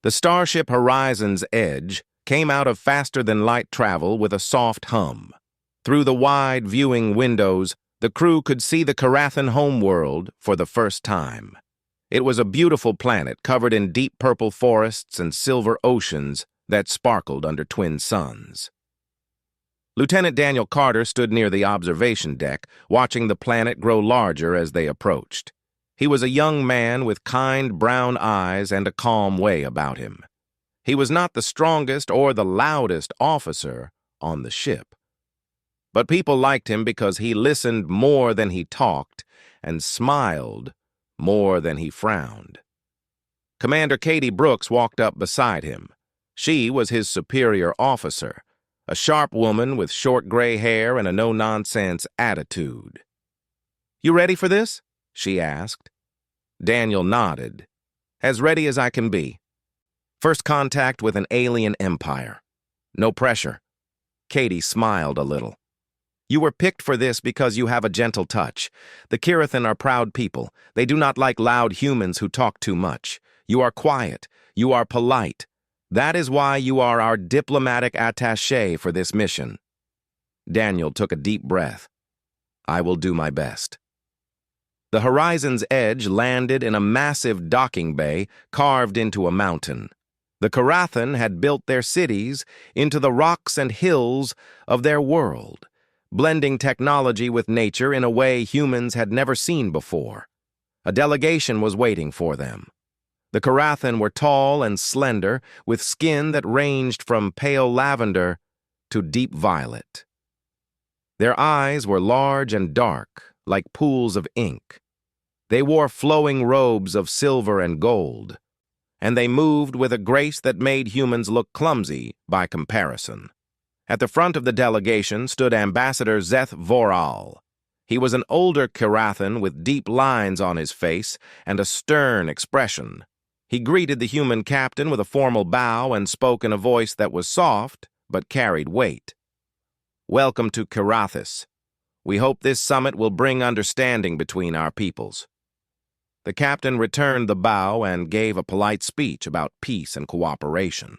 The starship Horizon's Edge came out of faster-than-light travel with a soft hum. Through the wide viewing windows, the crew could see the Carathan homeworld for the first time. It was a beautiful planet covered in deep purple forests and silver oceans that sparkled under twin suns. Lieutenant Daniel Carter stood near the observation deck, watching the planet grow larger as they approached. He was a young man with kind brown eyes and a calm way about him. He was not the strongest or the loudest officer on the ship. But people liked him because he listened more than he talked and smiled more than he frowned. Commander Katie Brooks walked up beside him. She was his superior officer, a sharp woman with short gray hair and a no-nonsense attitude. "You ready for this?" she asked. Daniel nodded. "As ready as I can be. First contact with an alien empire. No pressure." Katie smiled a little. "You were picked for this because you have a gentle touch. The Carathan are proud people. They do not like loud humans who talk too much. You are quiet. You are polite. That is why you are our diplomatic attaché for this mission." Daniel took a deep breath. "I will do my best." The Horizon's Edge landed in a massive docking bay carved into a mountain. The Carathan had built their cities into the rocks and hills of their world, blending technology with nature in a way humans had never seen before. A delegation was waiting for them. The Carathan were tall and slender, with skin that ranged from pale lavender to deep violet. Their eyes were large and dark, like pools of ink. They wore flowing robes of silver and gold, and they moved with a grace that made humans look clumsy by comparison. At the front of the delegation stood Ambassador Zeth Voral. He was an older Carathan with deep lines on his face and a stern expression. He greeted the human captain with a formal bow and spoke in a voice that was soft but carried weight. "Welcome to Carathis. We hope this summit will bring understanding between our peoples." The captain returned the bow and gave a polite speech about peace and cooperation.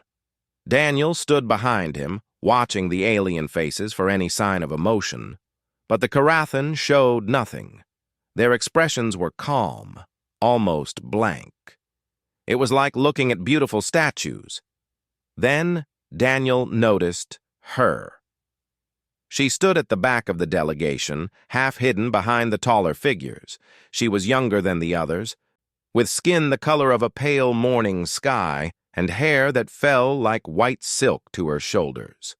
Daniel stood behind him, watching the alien faces for any sign of emotion, but the Carathan showed nothing. Their expressions were calm, almost blank. It was like looking at beautiful statues. Then Daniel noticed her. She stood at the back of the delegation, half hidden behind the taller figures. She was younger than the others, with skin the color of a pale morning sky and hair that fell like white silk to her shoulders.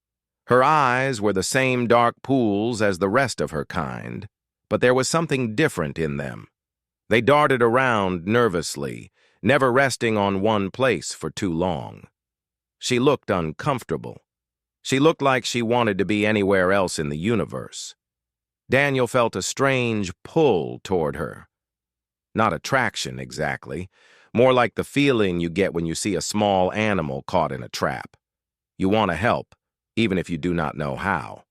Her eyes were the same dark pools as the rest of her kind, but there was something different in them. They darted around nervously, never resting on one place for too long. She looked uncomfortable. She looked like she wanted to be anywhere else in the universe. Daniel felt a strange pull toward her. Not attraction, exactly. More like the feeling you get when you see a small animal caught in a trap. You want to help, even if you do not know how.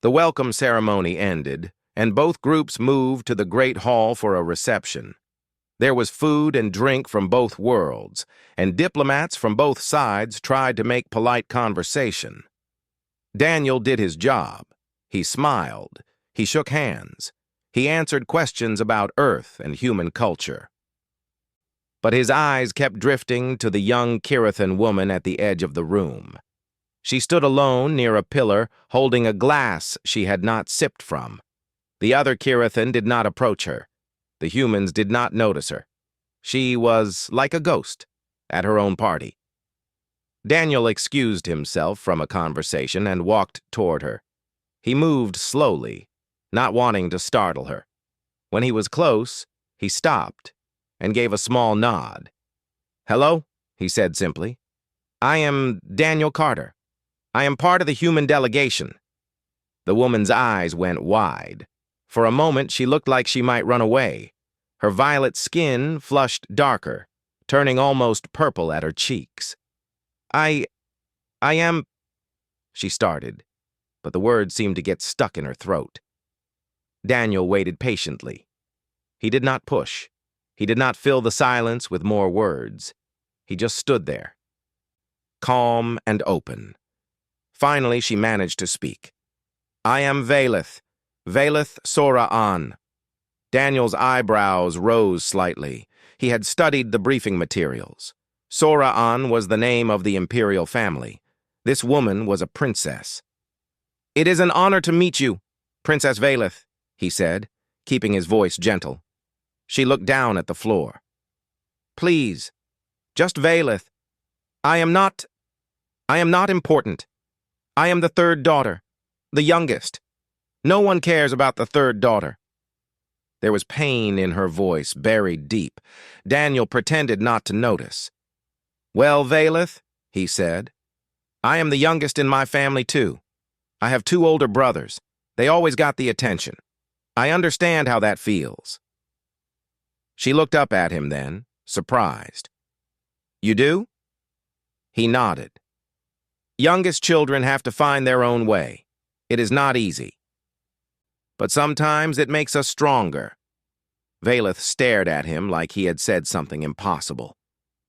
The welcome ceremony ended, and both groups moved to the great hall for a reception. There was food and drink from both worlds, and diplomats from both sides tried to make polite conversation. Daniel did his job. He smiled. He shook hands. He answered questions about Earth and human culture. But his eyes kept drifting to the young Carathan woman at the edge of the room. She stood alone near a pillar, holding a glass she had not sipped from. The other Carathan did not approach her. The humans did not notice her. She was like a ghost at her own party. Daniel excused himself from a conversation and walked toward her. He moved slowly, not wanting to startle her. When he was close, he stopped and gave a small nod. "Hello," he said simply. "I am Daniel Carter. I am part of the human delegation." The woman's eyes went wide. For a moment, she looked like she might run away. Her violet skin flushed darker, turning almost purple at her cheeks. I am," she started, but the words seemed to get stuck in her throat. Daniel waited patiently. He did not push. He did not fill the silence with more words. He just stood there, calm and open. Finally, she managed to speak. "I am Valeth, Valeth Sora An." Daniel's eyebrows rose slightly. He had studied the briefing materials. Sora An was the name of the imperial family. This woman was a princess. "It is an honor to meet you, Princess Valeth," he said, keeping his voice gentle. She looked down at the floor. "Please, just Valeth. I am not important. I am the third daughter, the youngest. No one cares about the third daughter." There was pain in her voice, buried deep. Daniel pretended not to notice. "Well, Valeth," he said, "I am the youngest in my family, too. I have 2 older brothers. They always got the attention. I understand how that feels." She looked up at him then, surprised. "You do?" He nodded. "Youngest children have to find their own way. It is not easy. But sometimes it makes us stronger." Valeth stared at him like he had said something impossible.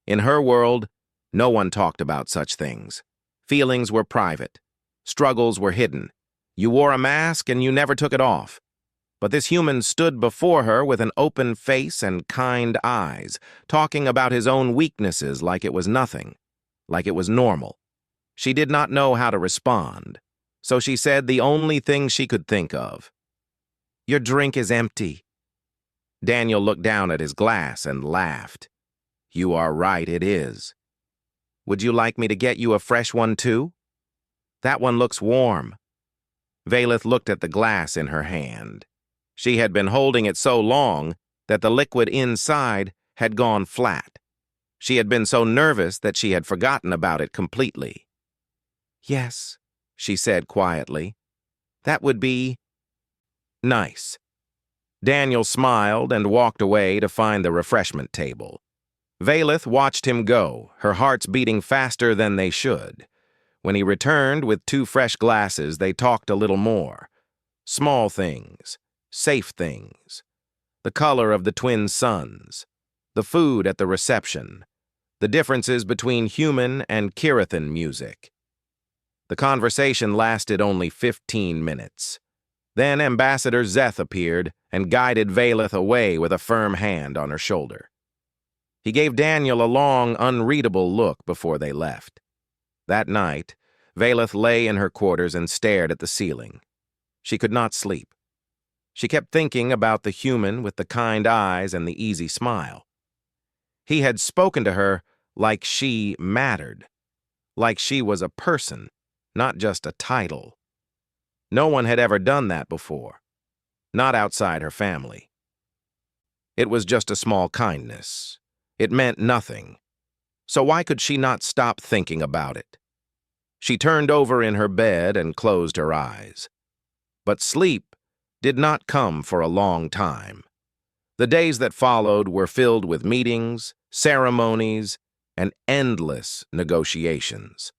In her world, no one talked about such things. Feelings were private. Struggles were hidden. You wore a mask and you never took it off. But this human stood before her with an open face and kind eyes, talking about his own weaknesses like it was nothing, like it was normal. She did not know how to respond, so she said the only thing she could think of. "Your drink is empty." Daniel looked down at his glass and laughed. "You are right, it is. Would you like me to get you a fresh one too? That one looks warm." Valeth looked at the glass in her hand. She had been holding it so long that the liquid inside had gone flat. She had been so nervous that she had forgotten about it completely. "Yes," she said quietly. "That would be nice." Daniel smiled and walked away to find the refreshment table. Valeth watched him go, her hearts beating faster than they should. When he returned with 2 fresh glasses, they talked a little more. Small things, safe things. The color of the twin suns, the food at the reception, the differences between human and Kirithan music. The conversation lasted only 15 minutes. Then Ambassador Zeth appeared and guided Valeth away with a firm hand on her shoulder. He gave Daniel a long, unreadable look before they left. That night, Valeth lay in her quarters and stared at the ceiling. She could not sleep. She kept thinking about the human with the kind eyes and the easy smile. He had spoken to her like she mattered, like she was a person, not just a title. No one had ever done that before, not outside her family. It was just a small kindness. It meant nothing. So why could she not stop thinking about it? She turned over in her bed and closed her eyes. But sleep did not come for a long time. The days that followed were filled with meetings, ceremonies, and endless negotiations.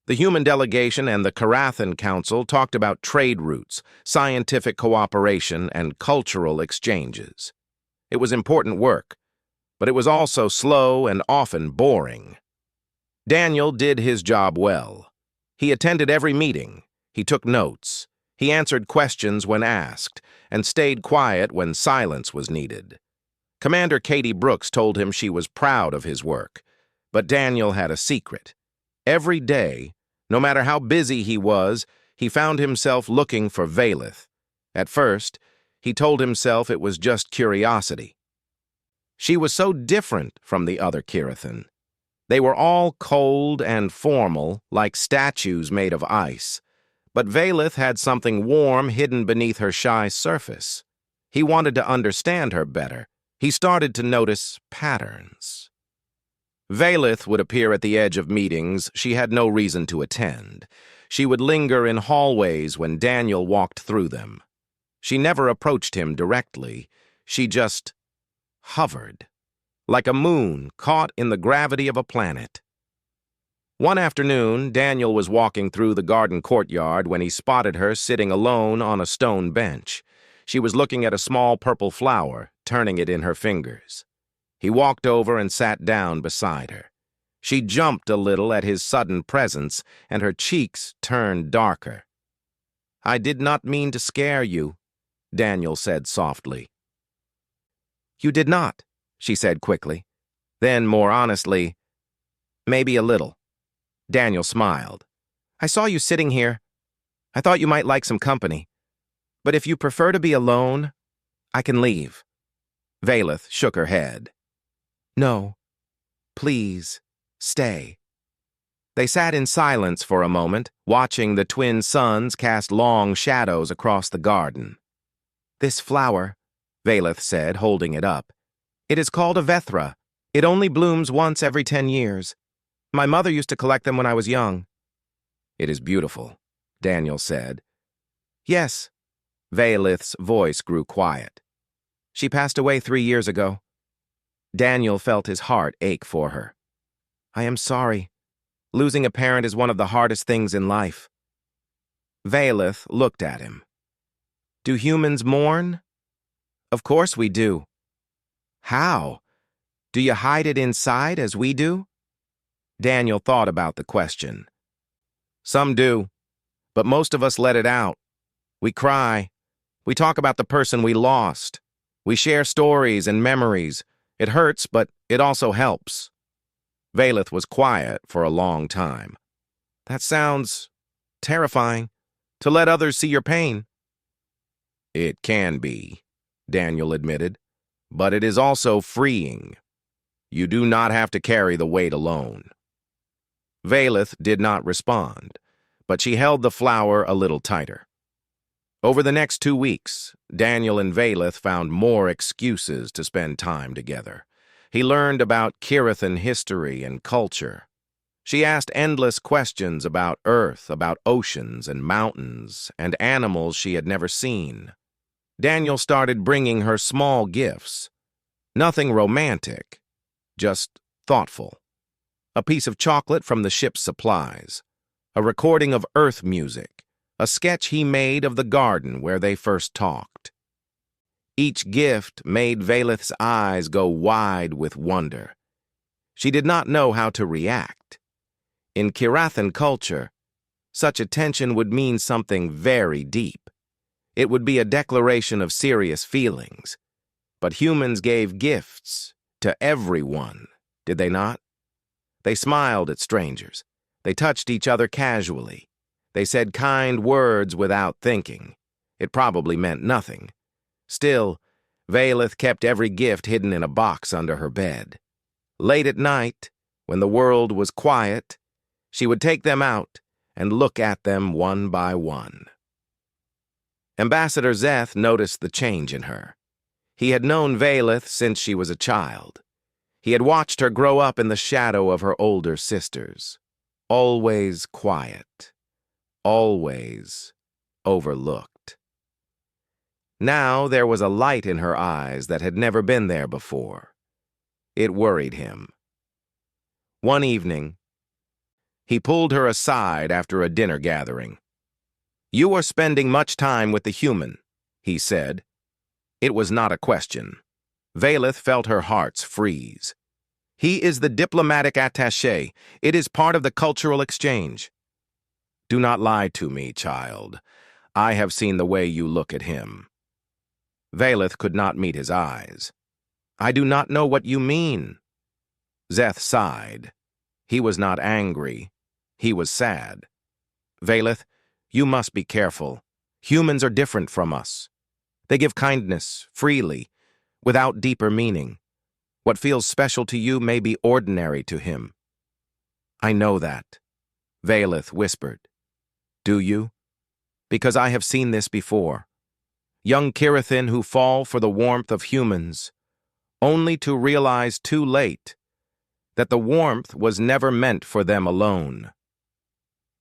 The human delegation and the Kirithan Council talked about trade routes, scientific cooperation, and cultural exchanges. It was important work, but it was also slow and often boring. Daniel did his job well. He attended every meeting, he took notes, he answered questions when asked, and stayed quiet when silence was needed. Commander Katie Brooks told him she was proud of his work, but Daniel had a secret. Every day, no matter how busy he was, he found himself looking for Valeth. At first, he told himself it was just curiosity. She was so different from the other Kirithan. They were all cold and formal, like statues made of ice. But Valeth had something warm hidden beneath her shy surface. He wanted to understand her better. He started to notice patterns. Valeth would appear at the edge of meetings she had no reason to attend. She would linger in hallways when Daniel walked through them. She never approached him directly. She just hovered, like a moon caught in the gravity of a planet. One afternoon, Daniel was walking through the garden courtyard when he spotted her sitting alone on a stone bench. She was looking at a small purple flower, turning it in her fingers. He walked over and sat down beside her. She jumped a little at his sudden presence, and her cheeks turned darker. "I did not mean to scare you," Daniel said softly. "You did not," she said quickly. Then, more honestly, "Maybe a little." Daniel smiled. "I saw you sitting here. I thought you might like some company. But if you prefer to be alone, I can leave." Valeth shook her head. "No. Please, stay." They sat in silence for a moment, watching the twin suns cast long shadows across the garden. "This flower," Valeth said, holding it up. "It is called a Vethra. It only blooms once every 10 years. My mother used to collect them when I was young." "It is beautiful," Daniel said. "Yes." Valeth's voice grew quiet. "She passed away 3 years ago." Daniel felt his heart ache for her. "I am sorry. Losing a parent is one of the hardest things in life." Valeth looked at him. "Do humans mourn?" "Of course we do." "How? Do you hide it inside as we do?" Daniel thought about the question. "Some do, but most of us let it out. We cry. We talk about the person we lost. We share stories and memories. It hurts, but it also helps." Valeth was quiet for a long time. "That sounds terrifying, to let others see your pain." "It can be," Daniel admitted, "but it is also freeing. You do not have to carry the weight alone." Valeth did not respond, but she held the flower a little tighter. Over the next 2 weeks, Daniel and Valeth found more excuses to spend time together. He learned about Kirithan history and culture. She asked endless questions about Earth, about oceans and mountains, and animals she had never seen. Daniel started bringing her small gifts. Nothing romantic, just thoughtful. A piece of chocolate from the ship's supplies, a recording of Earth music, a sketch he made of the garden where they first talked. Each gift made Valeth's eyes go wide with wonder. She did not know how to react. In Kirithan culture, such attention would mean something very deep. It would be a declaration of serious feelings. But humans gave gifts to everyone, did they not? They smiled at strangers. They touched each other casually. They said kind words without thinking. It probably meant nothing. Still, Valeth kept every gift hidden in a box under her bed. Late at night, when the world was quiet, she would take them out and look at them one by one. Ambassador Szeth noticed the change in her. He had known Valeth since she was a child. He had watched her grow up in the shadow of her older sisters. Always quiet. Always overlooked. Now there was a light in her eyes that had never been there before. It worried him. One evening, he pulled her aside after a dinner gathering. "You are spending much time with the human," he said. It was not a question. Valeth felt her hearts freeze. "He is the diplomatic attaché. It is part of the cultural exchange." "Do not lie to me, child. I have seen the way you look at him." Valeth could not meet his eyes. "I do not know what you mean." Szeth sighed. He was not angry. He was sad. "Valeth, you must be careful. Humans are different from us. They give kindness, freely, without deeper meaning. What feels special to you may be ordinary to him." "I know that," Valeth whispered. "Do you? Because I have seen this before. Young Kirithan who fall for the warmth of humans, only to realize too late that the warmth was never meant for them alone."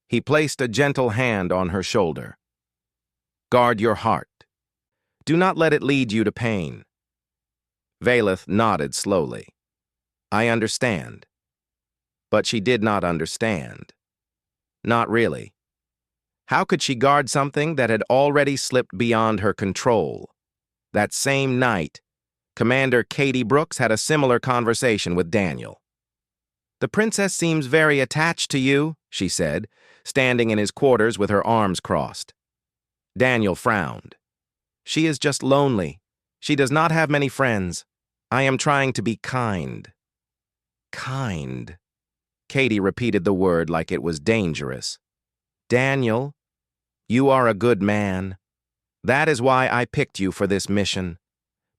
He placed a gentle hand on her shoulder. "Guard your heart. Do not let it lead you to pain." Valeth nodded slowly. "I understand." But she did not understand. Not really. How could she guard something that had already slipped beyond her control? That same night, Commander Katie Brooks had a similar conversation with Daniel. "The princess seems very attached to you," she said, standing in his quarters with her arms crossed. Daniel frowned. "She is just lonely. She does not have many friends. I am trying to be kind." Kind. Katie repeated the word like it was dangerous. "Daniel, you are a good man. That is why I picked you for this mission.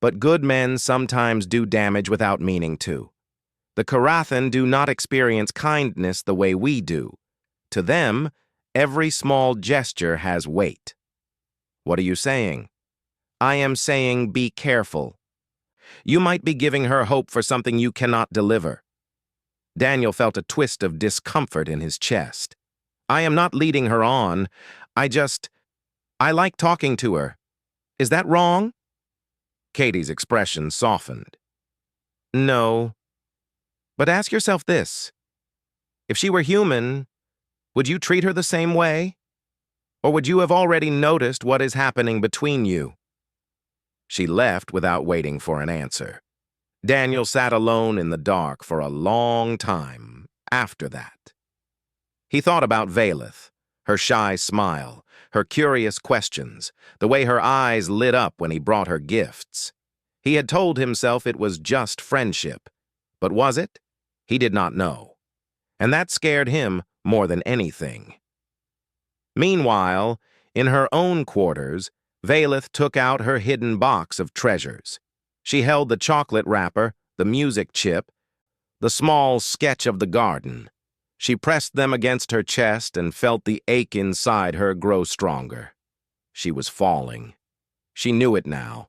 But good men sometimes do damage without meaning to. The Karathan do not experience kindness the way we do. To them, every small gesture has weight." "What are you saying?" "I am saying be careful. You might be giving her hope for something you cannot deliver." Daniel felt a twist of discomfort in his chest. "I am not leading her on. I like talking to her. Is that wrong?" Katie's expression softened. "No. But ask yourself this. If she were human, would you treat her the same way? Or would you have already noticed what is happening between you?" She left without waiting for an answer. Daniel sat alone in the dark for a long time after that. He thought about Valeth, her shy smile, her curious questions, the way her eyes lit up when he brought her gifts. He had told himself it was just friendship, but was it? He did not know. And that scared him more than anything. Meanwhile, in her own quarters, Valeth took out her hidden box of treasures. She held the chocolate wrapper, the music chip, the small sketch of the garden. She pressed them against her chest and felt the ache inside her grow stronger. She was falling. She knew it now.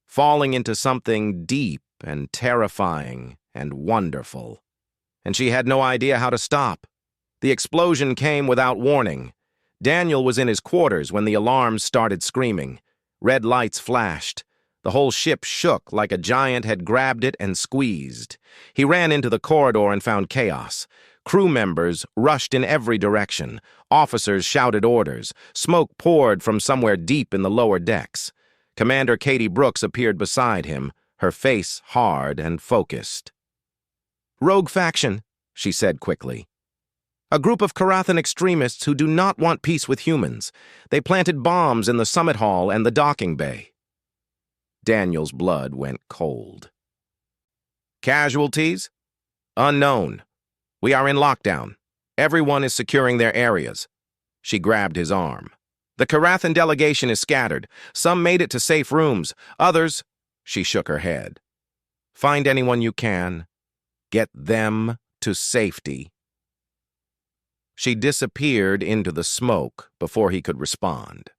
Falling into something deep and terrifying and wonderful. And she had no idea how to stop. The explosion came without warning. Daniel was in his quarters when the alarms started screaming. Red lights flashed. The whole ship shook like a giant had grabbed it and squeezed. He ran into the corridor and found chaos. Crew members rushed in every direction. Officers shouted orders. Smoke poured from somewhere deep in the lower decks. Commander Katie Brooks appeared beside him, her face hard and focused. "Rogue faction," she said quickly. "A group of Karathan extremists who do not want peace with humans. They planted bombs in the summit hall and the docking bay." Daniel's blood went cold. "Casualties? Unknown. We are in lockdown. Everyone is securing their areas." She grabbed his arm. "The Karathan delegation is scattered. Some made it to safe rooms. Others—" She shook her head. "Find anyone you can. Get them to safety." She disappeared into the smoke before he could respond.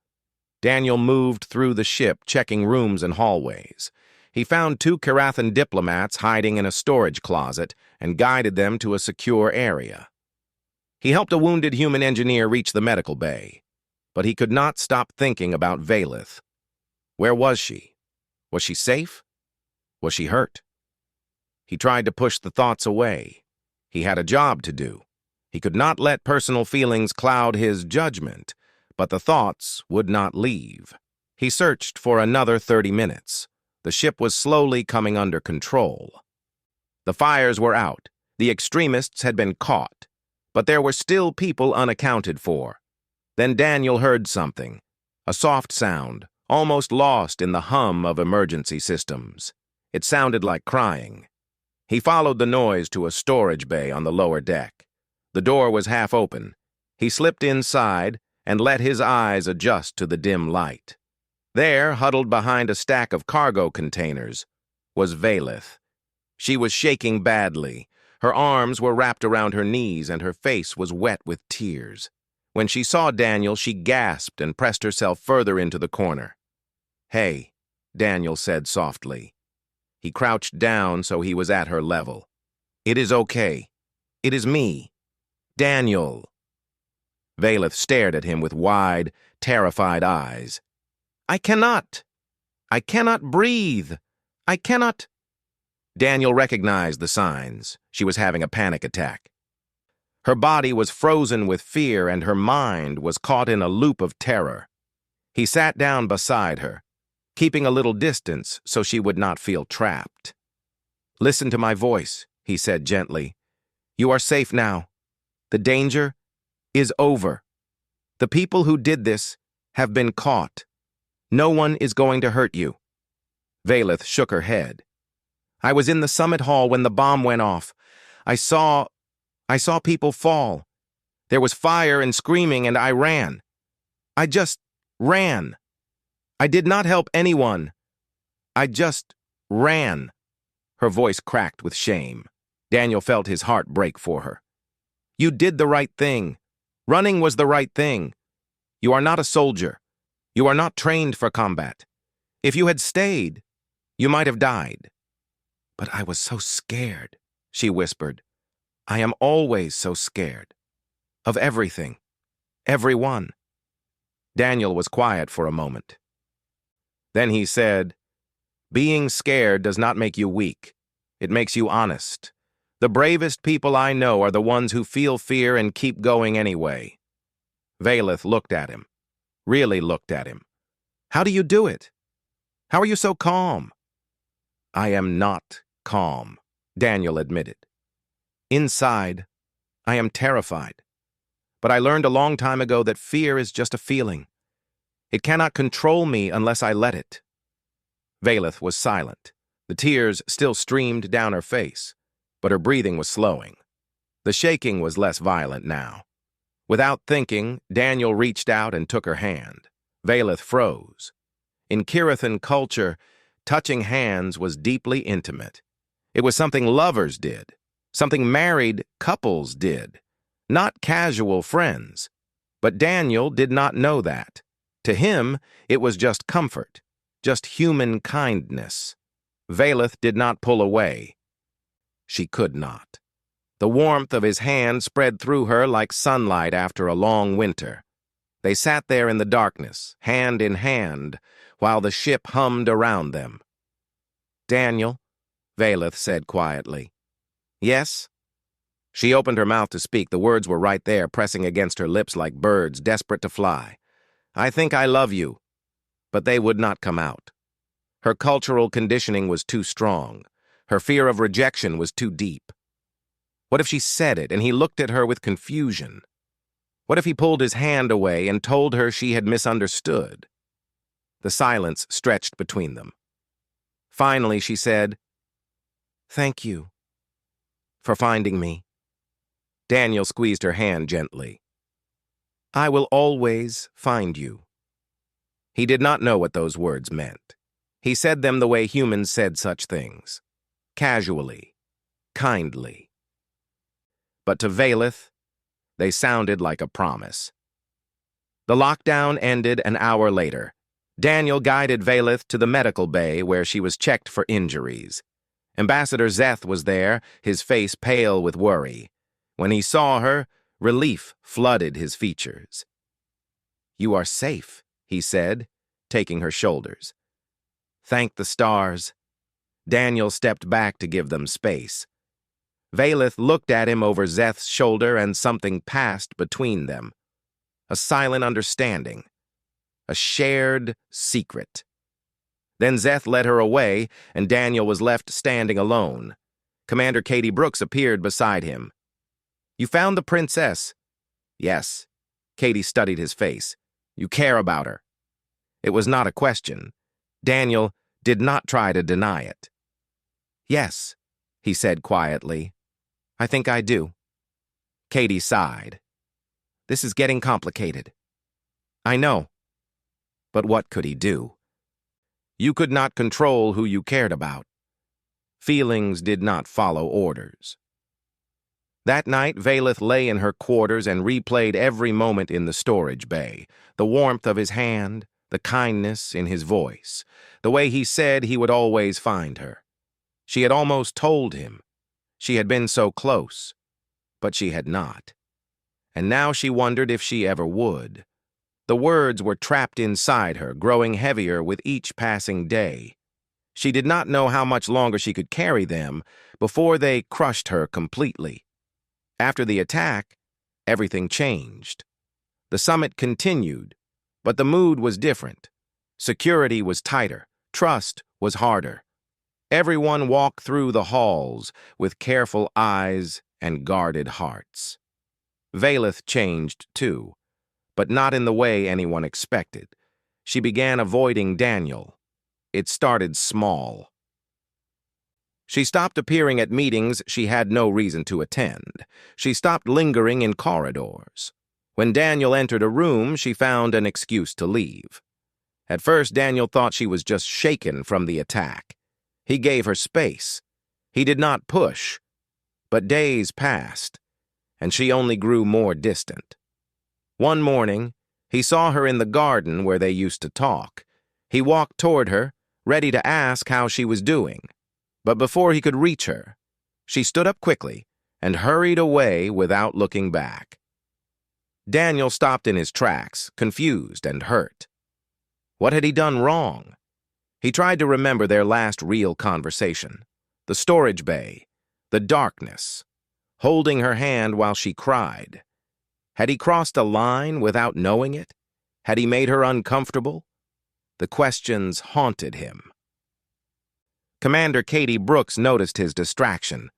Daniel moved through the ship, checking rooms and hallways. He found 2 Karathan diplomats hiding in a storage closet and guided them to a secure area. He helped a wounded human engineer reach the medical bay, but he could not stop thinking about Valeth. Where was she? Was she safe? Was she hurt? He tried to push the thoughts away. He had a job to do. He could not let personal feelings cloud his judgment, but the thoughts would not leave. He searched for another 30 minutes. The ship was slowly coming under control. The fires were out. The extremists had been caught. But there were still people unaccounted for. Then Daniel heard something. A soft sound, almost lost in the hum of emergency systems. It sounded like crying. He followed the noise to a storage bay on the lower deck. The door was half open. He slipped inside and let his eyes adjust to the dim light. There, huddled behind a stack of cargo containers, was Valeth. She was shaking badly. Her arms were wrapped around her knees and her face was wet with tears. When she saw Daniel, she gasped and pressed herself further into the corner. "Hey," Daniel said softly. He crouched down so he was at her level. "It is okay. It is me. Daniel." Valeth stared at him with wide, terrified eyes. I cannot breathe. I cannot." Daniel recognized the signs. She was having a panic attack. Her body was frozen with fear and her mind was caught in a loop of terror. He sat down beside her, keeping a little distance so she would not feel trapped. "Listen to my voice," he said gently. You are safe now. The danger is over. The people who did this have been caught. No one is going to hurt you." Valeth shook her head. "I was in the summit hall when the bomb went off. I saw people fall. There was fire and screaming, and I ran. I just ran. I did not help anyone. I just ran." Her voice cracked with shame. Daniel felt his heart break for her. "You did the right thing. Running was the right thing. You are not a soldier. You are not trained for combat. If you had stayed, you might have died." "But I was so scared," she whispered. "I am always so scared. Of everything. Everyone." Daniel was quiet for a moment. Then he said, "Being scared does not make you weak. It makes you honest. The bravest people I know are the ones who feel fear and keep going anyway." Valeth looked at him. Really looked at him. "How do you do it? How are you so calm?" "I am not calm," Daniel admitted. "Inside, I am terrified. But I learned a long time ago that fear is just a feeling. It cannot control me unless I let it." Valeth was silent. The tears still streamed down her face, but her breathing was slowing. The shaking was less violent now. Without thinking, Daniel reached out and took her hand. Valeth froze. In Kirithan culture, touching hands was deeply intimate. It was something lovers did, something married couples did, not casual friends. But Daniel did not know that. To him, it was just comfort, just human kindness. Valeth did not pull away. She could not. The warmth of his hand spread through her like sunlight after a long winter. They sat there in the darkness, hand in hand, while the ship hummed around them. "Daniel," Valeth said quietly. "Yes?" She opened her mouth to speak. The words were right there, pressing against her lips like birds desperate to fly. "I think I love you." But they would not come out. Her cultural conditioning was too strong. Her fear of rejection was too deep. What if she said it and he looked at her with confusion? What if he pulled his hand away and told her she had misunderstood? The silence stretched between them. Finally, she said, "Thank you for finding me." Daniel squeezed her hand gently. "I will always find you." He did not know what those words meant. He said them the way humans said such things. Casually, kindly. But to Valeth, they sounded like a promise. The lockdown ended an hour later. Daniel guided Valeth to the medical bay where she was checked for injuries. Ambassador Zeth was there, his face pale with worry. When he saw her, relief flooded his features. "You are safe," he said, taking her shoulders. "Thank the stars." Daniel stepped back to give them space. Valeth looked at him over Zeth's shoulder, and something passed between them. A silent understanding. A shared secret. Then Zeth led her away, and Daniel was left standing alone. Commander Katie Brooks appeared beside him. "You found the princess?" "Yes." Katie studied his face. "You care about her." It was not a question. Daniel did not try to deny it. "Yes," he said quietly. "I think I do." Katie sighed. "This is getting complicated." "I know." But what could he do? You could not control who you cared about. Feelings did not follow orders. That night, Valeth lay in her quarters and replayed every moment in the storage bay. The warmth of his hand, the kindness in his voice, the way he said he would always find her. She had almost told him. She had been so close, but she had not. And now she wondered if she ever would. The words were trapped inside her, growing heavier with each passing day. She did not know how much longer she could carry them before they crushed her completely. After the attack, everything changed. The summit continued, but the mood was different. Security was tighter. Trust was harder. Everyone walked through the halls with careful eyes and guarded hearts. Valeth changed too, but not in the way anyone expected. She began avoiding Daniel. It started small. She stopped appearing at meetings she had no reason to attend. She stopped lingering in corridors. When Daniel entered a room, she found an excuse to leave. At first, Daniel thought she was just shaken from the attack. He gave her space. He did not push. But days passed, and she only grew more distant. One morning, he saw her in the garden where they used to talk. He walked toward her, ready to ask how she was doing. But before he could reach her, she stood up quickly and hurried away without looking back. Daniel stopped in his tracks, confused and hurt. What had he done wrong? He tried to remember their last real conversation. The storage bay, the darkness, holding her hand while she cried. Had he crossed a line without knowing it? Had he made her uncomfortable? The questions haunted him. Commander Katie Brooks noticed his distraction.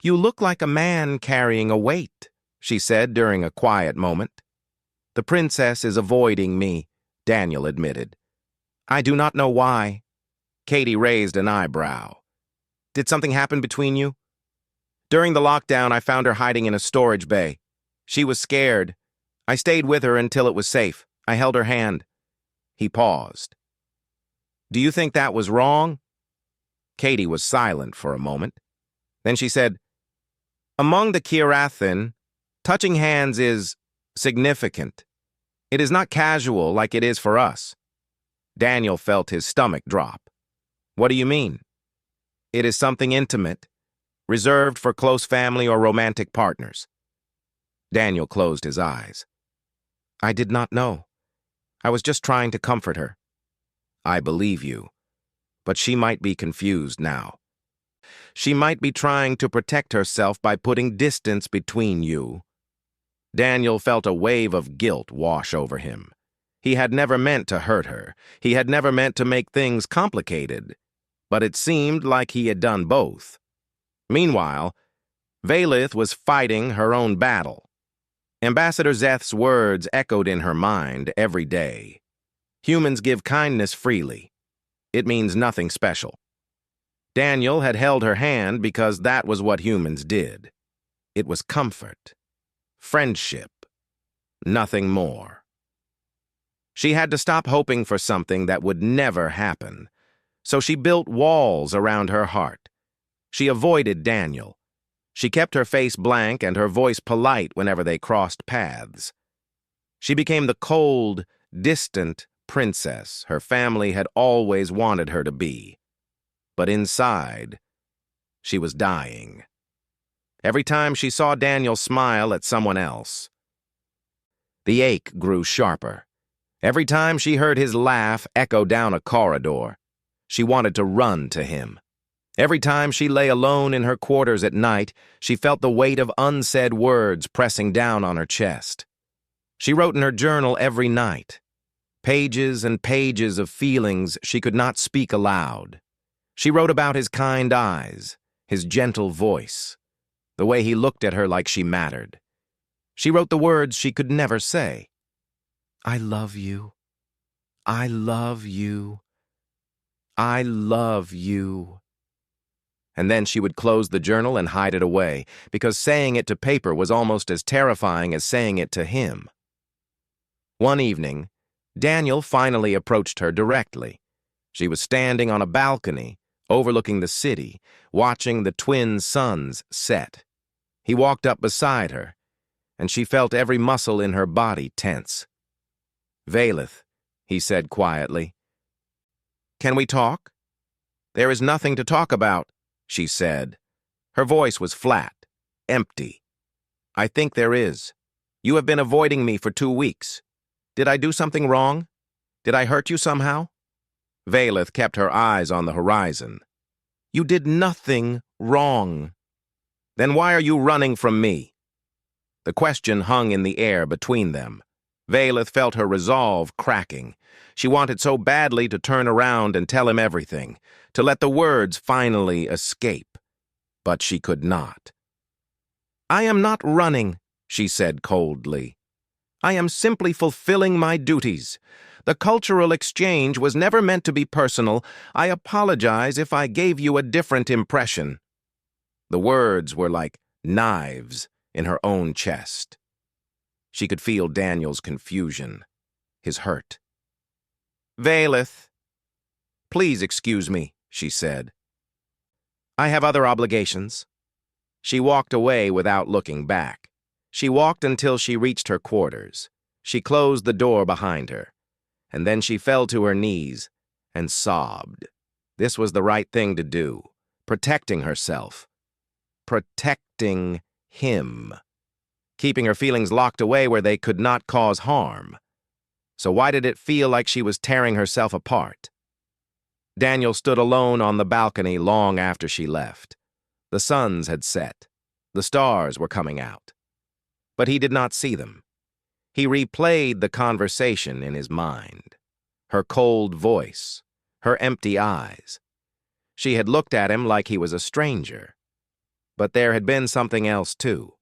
"You look like a man carrying a weight," she said during a quiet moment. "The princess is avoiding me," Daniel admitted. "I do not know why." Katie raised an eyebrow. "Did something happen between you?" "During the lockdown, I found her hiding in a storage bay. She was scared. I stayed with her until it was safe. I held her hand." He paused. "Do you think that was wrong?" Katie was silent for a moment. Then she said, "Among the Kirathin, touching hands is significant. It is not casual like it is for us." Daniel felt his stomach drop. "What do you mean?" "It is something intimate, reserved for close family or romantic partners." Daniel closed his eyes. "I did not know. I was just trying to comfort her." "I believe you. But she might be confused now. She might be trying to protect herself by putting distance between you." Daniel felt a wave of guilt wash over him. He had never meant to hurt her. He had never meant to make things complicated. But it seemed like he had done both. Meanwhile, Valeth was fighting her own battle. Ambassador Zeth's words echoed in her mind every day. Humans give kindness freely. It means nothing special. Daniel had held her hand because that was what humans did. It was comfort, friendship, nothing more. She had to stop hoping for something that would never happen. So she built walls around her heart. She avoided Daniel. She kept her face blank and her voice polite whenever they crossed paths. She became the cold, distant princess her family had always wanted her to be. But inside, she was dying. Every time she saw Daniel smile at someone else, the ache grew sharper. Every time she heard his laugh echo down a corridor, she wanted to run to him. Every time she lay alone in her quarters at night, she felt the weight of unsaid words pressing down on her chest. She wrote in her journal every night, pages and pages of feelings she could not speak aloud. She wrote about his kind eyes, his gentle voice, the way he looked at her like she mattered. She wrote the words she could never say. "I love you. I love you. I love you." And then she would close the journal and hide it away, because saying it to paper was almost as terrifying as saying it to him. One evening, Daniel finally approached her directly. She was standing on a balcony, overlooking the city, watching the twin suns set. He walked up beside her, and she felt every muscle in her body tense. "Valeth," he said quietly, "can we talk?" "There is nothing to talk about," she said. Her voice was flat, empty. "I think there is. You have been avoiding me for 2 weeks. Did I do something wrong? Did I hurt you somehow?" Valeth kept her eyes on the horizon. "You did nothing wrong. Then why are you running from me?" The question hung in the air between them. Valeth felt her resolve cracking. She wanted so badly to turn around and tell him everything, to let the words finally escape. But she could not. I am not running, she said coldly. I am simply fulfilling my duties. The cultural exchange was never meant to be personal. I apologize if I gave you a different impression. The words were like knives in her own chest. She could feel Daniel's confusion, his hurt. Valeth, please excuse me, she said. I have other obligations. She walked away without looking back. She walked until she reached her quarters. She closed the door behind her, and then she fell to her knees and sobbed. This was the right thing to do, protecting herself, protecting him, keeping her feelings locked away where they could not cause harm. So why did it feel like she was tearing herself apart? Daniel stood alone on the balcony long after she left. The suns had set. The stars were coming out. But he did not see them. He replayed the conversation in his mind. Her cold voice, her empty eyes. She had looked at him like he was a stranger. But there had been something else, too.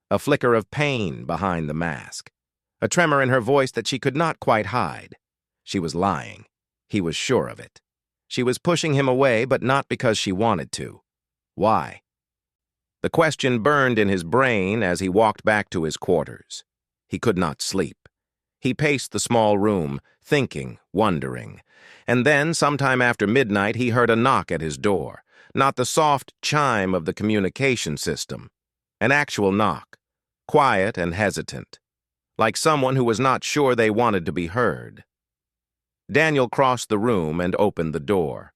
A flicker of pain behind the mask. A tremor in her voice that she could not quite hide. She was lying. He was sure of it. She was pushing him away, but not because she wanted to. Why? The question burned in his brain as he walked back to his quarters. He could not sleep. He paced the small room, thinking, wondering. And then, sometime after midnight, he heard a knock at his door. Not the soft chime of the communication system. An actual knock, quiet and hesitant, like someone who was not sure they wanted to be heard. Daniel crossed the room and opened the door.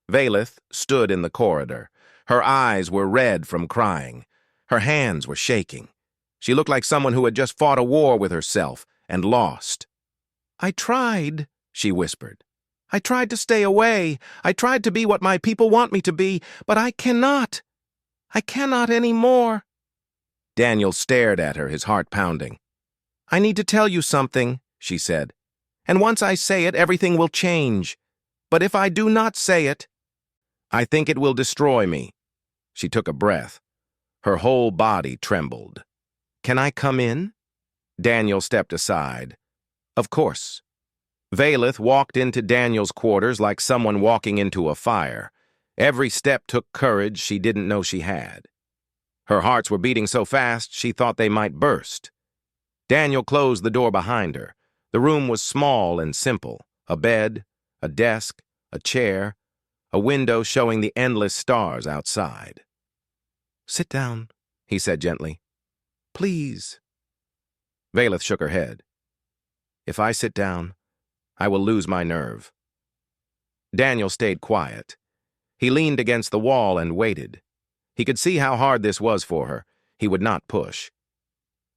Valeth stood in the corridor. Her eyes were red from crying. Her hands were shaking. She looked like someone who had just fought a war with herself and lost. I tried, she whispered. I tried to stay away. I tried to be what my people want me to be, but I cannot. I cannot anymore. Daniel stared at her, his heart pounding. I need to tell you something, she said. And once I say it, everything will change. But if I do not say it, I think it will destroy me. She took a breath. Her whole body trembled. Can I come in? Daniel stepped aside. Of course. Valeth walked into Daniel's quarters like someone walking into a fire. Every step took courage she didn't know she had. Her hearts were beating so fast she thought they might burst. Daniel closed the door behind her. The room was small and simple. A bed, a desk, a chair, a window showing the endless stars outside. Sit down, he said gently. Please. Valeth shook her head. If I sit down, I will lose my nerve. Daniel stayed quiet. He leaned against the wall and waited. He could see how hard this was for her. He would not push.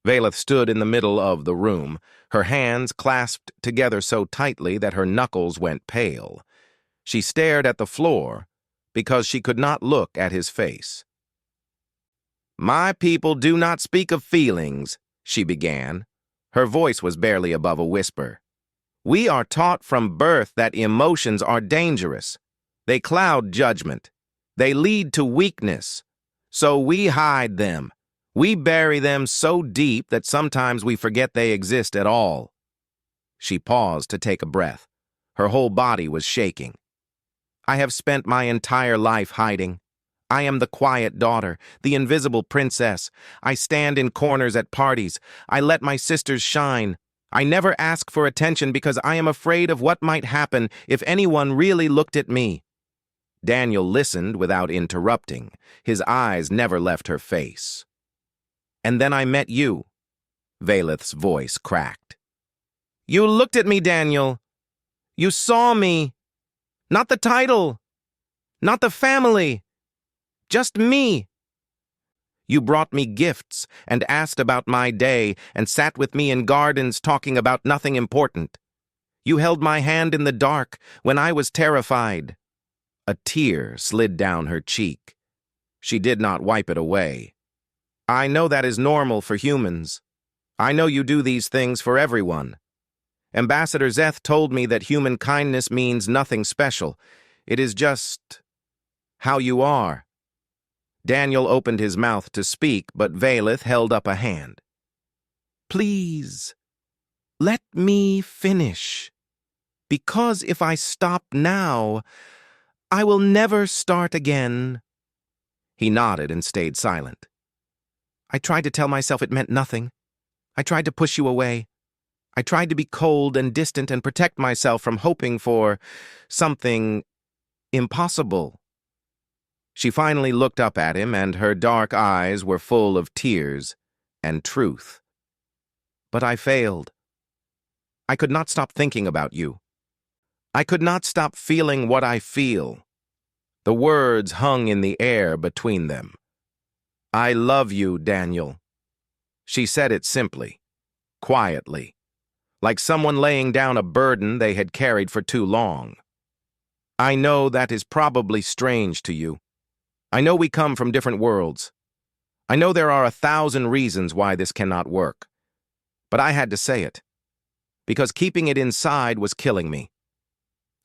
Valeth stood in the middle of the room, her hands clasped together so tightly that her knuckles went pale. She stared at the floor because she could not look at his face. My people do not speak of feelings, she began. Her voice was barely above a whisper. We are taught from birth that emotions are dangerous. They cloud judgment. They lead to weakness. So we hide them. We bury them so deep that sometimes we forget they exist at all. She paused to take a breath. Her whole body was shaking. I have spent my entire life hiding. I am the quiet daughter, the invisible princess. I stand in corners at parties. I let my sisters shine. I never ask for attention because I am afraid of what might happen if anyone really looked at me. Daniel listened without interrupting. His eyes never left her face. And then I met you. Valeth's voice cracked. You looked at me, Daniel. You saw me. Not the title. Not the family. Just me. You brought me gifts and asked about my day and sat with me in gardens talking about nothing important. You held my hand in the dark when I was terrified. A tear slid down her cheek. She did not wipe it away. I know that is normal for humans. I know you do these things for everyone. Ambassador Zeth told me that human kindness means nothing special. It is just how you are. Daniel opened his mouth to speak, but Valeth held up a hand. "Please, let me finish. Because if I stop now, I will never start again." He nodded and stayed silent. "I tried to tell myself it meant nothing. I tried to push you away. I tried to be cold and distant and protect myself from hoping for something impossible." She finally looked up at him, and her dark eyes were full of tears and truth. "But I failed. I could not stop thinking about you. I could not stop feeling what I feel." The words hung in the air between them. "I love you, Daniel." She said it simply, quietly, like someone laying down a burden they had carried for too long. "I know that is probably strange to you. I know we come from different worlds. I know there are 1,000 reasons why this cannot work. But I had to say it, because keeping it inside was killing me.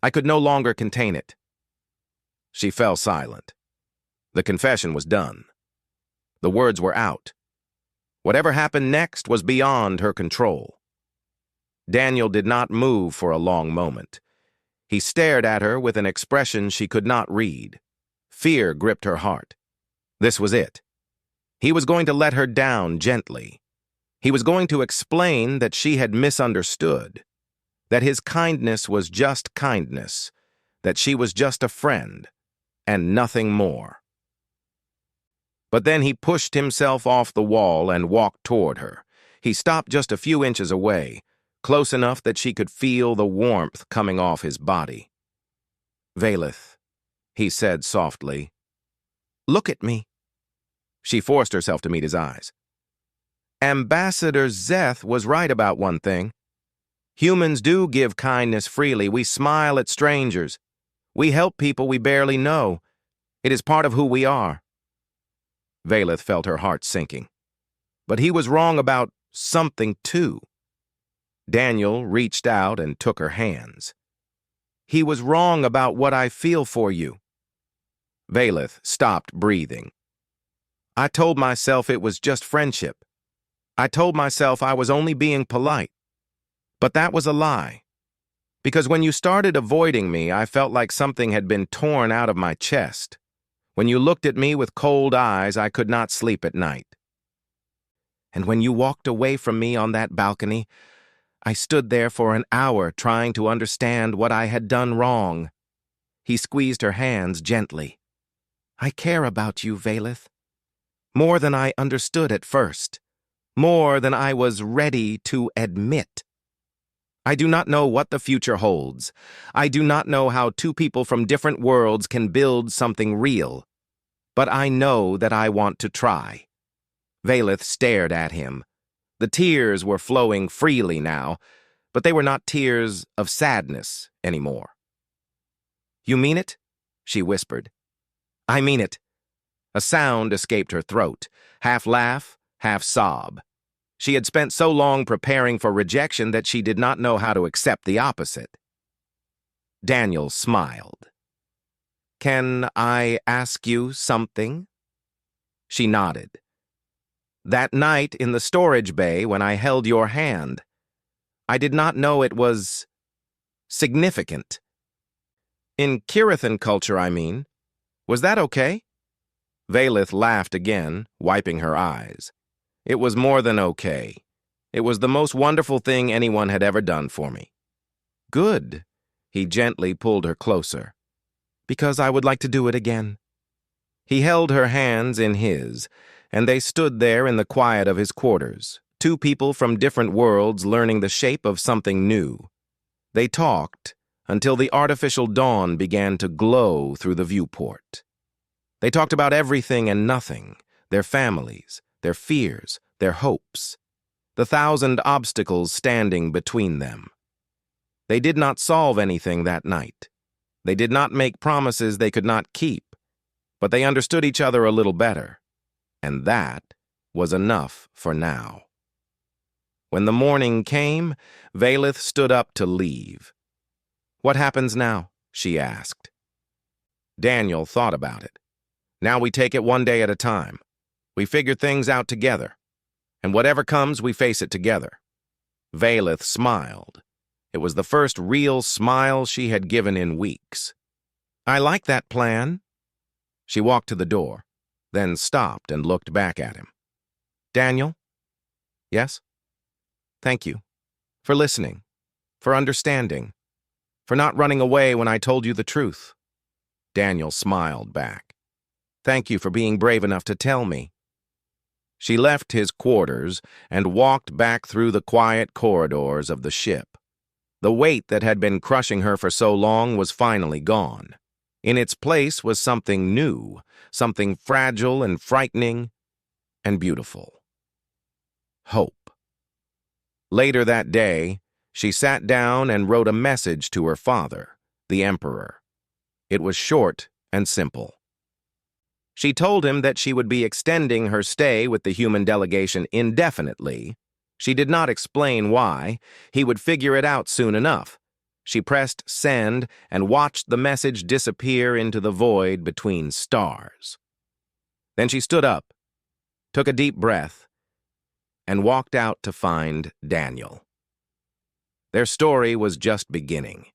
I could no longer contain it." She fell silent. The confession was done. The words were out. Whatever happened next was beyond her control. Daniel did not move for a long moment. He stared at her with an expression she could not read. Fear gripped her heart. This was it. He was going to let her down gently. He was going to explain that she had misunderstood, that his kindness was just kindness, that she was just a friend, and nothing more. But then he pushed himself off the wall and walked toward her. He stopped just a few inches away, close enough that she could feel the warmth coming off his body. "Valeth," he said softly, "look at me." She forced herself to meet his eyes. "Ambassador Zeth was right about one thing. Humans do give kindness freely. We smile at strangers. We help people we barely know. It is part of who we are." Valeth felt her heart sinking. But he was wrong about something too. Daniel reached out and took her hands. "He was wrong about what I feel for you." Valeth stopped breathing. "I told myself it was just friendship. I told myself I was only being polite. But that was a lie. Because when you started avoiding me, I felt like something had been torn out of my chest. When you looked at me with cold eyes, I could not sleep at night. And when you walked away from me on that balcony, I stood there for an hour trying to understand what I had done wrong." He squeezed her hands gently. "I care about you, Valeth. More than I understood at first. More than I was ready to admit. I do not know what the future holds. I do not know how two people from different worlds can build something real. But I know that I want to try." Valeth stared at him. The tears were flowing freely now, but they were not tears of sadness anymore. "You mean it?" she whispered. "I mean it." A sound escaped her throat, half laugh, half sob. She had spent so long preparing for rejection that she did not know how to accept the opposite. Daniel smiled. "Can I ask you something?" She nodded. "That night in the storage bay when I held your hand, I did not know it was significant. In Kirithan culture, I mean. Was that okay?" Valeth laughed again, wiping her eyes. "It was more than okay. It was the most wonderful thing anyone had ever done for me." "Good." He gently pulled her closer. "Because I would like to do it again." He held her hands in his, and they stood there in the quiet of his quarters, two people from different worlds learning the shape of something new. They talked until the artificial dawn began to glow through the viewport. They talked about everything and nothing, their families, their fears, their hopes, the 1,000 obstacles standing between them. They did not solve anything that night. They did not make promises they could not keep, but they understood each other a little better, and that was enough for now. When the morning came, Valeth stood up to leave. "What happens now?" she asked. Daniel thought about it. Now we take it one day at a time. We figure things out together. And whatever comes, we face it together. Valeth smiled. It was the first real smile she had given in weeks. I like that plan. She walked to the door, then stopped and looked back at him. Daniel? Yes? Thank you. For listening. For understanding. For not running away when I told you the truth. Daniel smiled back. Thank you for being brave enough to tell me. She left his quarters and walked back through the quiet corridors of the ship. The weight that had been crushing her for so long was finally gone. In its place was something new, something fragile and frightening and beautiful. Hope. Later that day, she sat down and wrote a message to her father, the Emperor. It was short and simple. She told him that she would be extending her stay with the human delegation indefinitely. She did not explain why. He would figure it out soon enough. She pressed send and watched the message disappear into the void between stars. Then she stood up, took a deep breath, and walked out to find Daniel. Their story was just beginning.